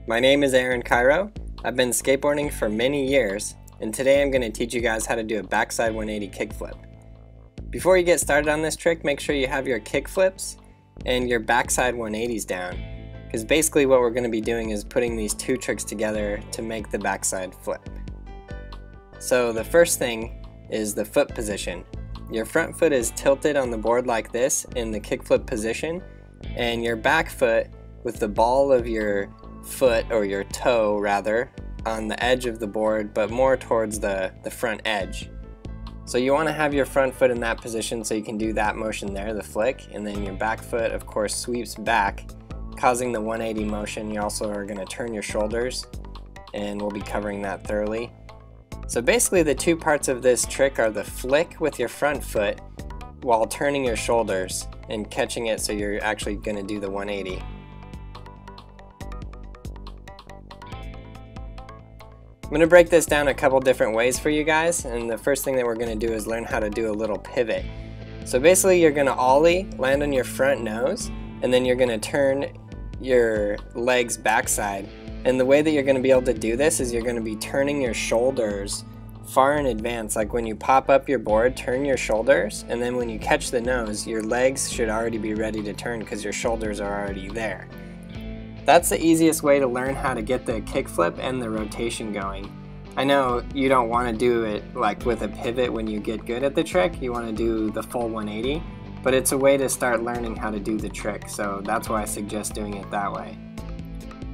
My name is Aaron Cairo. I've been skateboarding for many years, and today I'm going to teach you guys how to do a backside 180 kickflip. Before you get started on this trick, make sure you have your kickflips and your backside 180s down, because basically what we're going to be doing is putting these two tricks together to make the backside flip. So the first thing is the foot position. Your front foot is tilted on the board like this in the kickflip position, and your back foot with the ball of your foot, or your toe rather, on the edge of the board, but more towards the front edge. So you want to have your front foot in that position so you can do that motion there, the flick, and then your back foot of course sweeps back, causing the 180 motion. You also are going to turn your shoulders, and we'll be covering that thoroughly. So basically the two parts of this trick are the flick with your front foot while turning your shoulders and catching it so you're actually going to do the 180. I'm going to break this down a couple different ways for you guys, and the first thing that we're going to do is learn how to do a little pivot. So basically you're going to ollie, land on your front nose, and then you're going to turn your legs backside. And the way that you're going to be able to do this is you're going to be turning your shoulders far in advance. Like when you pop up your board, turn your shoulders, and then when you catch the nose, your legs should already be ready to turn because your shoulders are already there. That's the easiest way to learn how to get the kickflip and the rotation going. I know you don't want to do it like with a pivot when you get good at the trick. You want to do the full 180, but it's a way to start learning how to do the trick, so that's why I suggest doing it that way.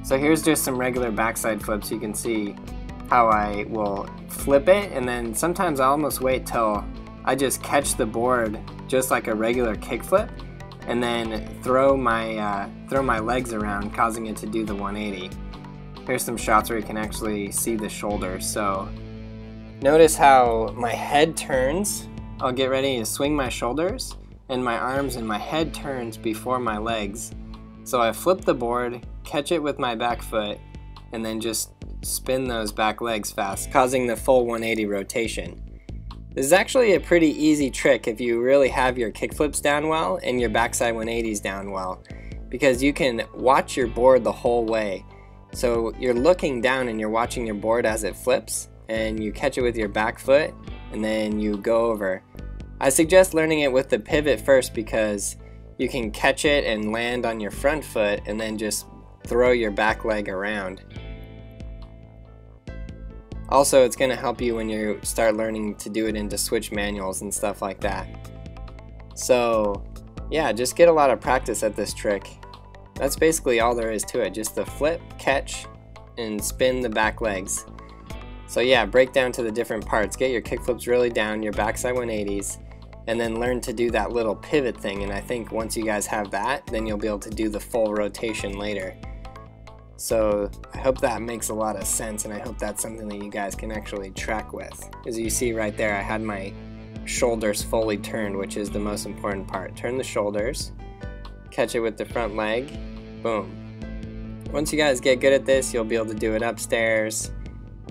So here's just some regular backside flips. You can see how I will flip it, and then sometimes I almost wait till I just catch the board just like a regular kickflip, and then throw my legs around, causing it to do the 180. Here's some shots where you can actually see the shoulders. So notice how my head turns. I'll get ready to swing my shoulders, and my arms and my head turns before my legs. So I flip the board, catch it with my back foot, and then just spin those back legs fast, causing the full 180 rotation. This is actually a pretty easy trick if you really have your kickflips down well and your backside 180s down well, because you can watch your board the whole way. So you're looking down and you're watching your board as it flips, and you catch it with your back foot and then you go over. I suggest learning it with the pivot first because you can catch it and land on your front foot and then just throw your back leg around. Also, it's going to help you when you start learning to do it into switch manuals and stuff like that. So yeah, just get a lot of practice at this trick. That's basically all there is to it, just the flip, catch, and spin the back legs. So yeah, break down to the different parts. Get your kickflips really down, your backside 180s, and then learn to do that little pivot thing. And I think once you guys have that, then you'll be able to do the full rotation later. So I hope that makes a lot of sense, and I hope that's something that you guys can actually track with. As you see right there, I had my shoulders fully turned, which is the most important part. Turn the shoulders, catch it with the front leg, boom. Once you guys get good at this, you'll be able to do it upstairs,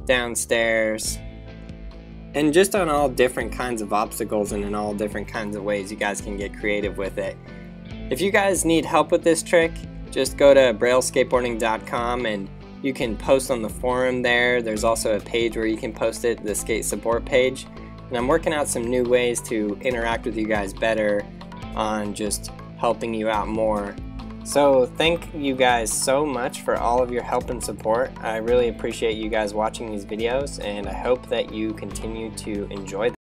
downstairs, and just on all different kinds of obstacles and in all different kinds of ways you guys can get creative with it. If you guys need help with this trick, just go to brailleskateboarding.com and you can post on the forum there. There's also a page where you can post it, the skate support page. And I'm working out some new ways to interact with you guys better on just helping you out more. So thank you guys so much for all of your help and support. I really appreciate you guys watching these videos, and I hope that you continue to enjoy them.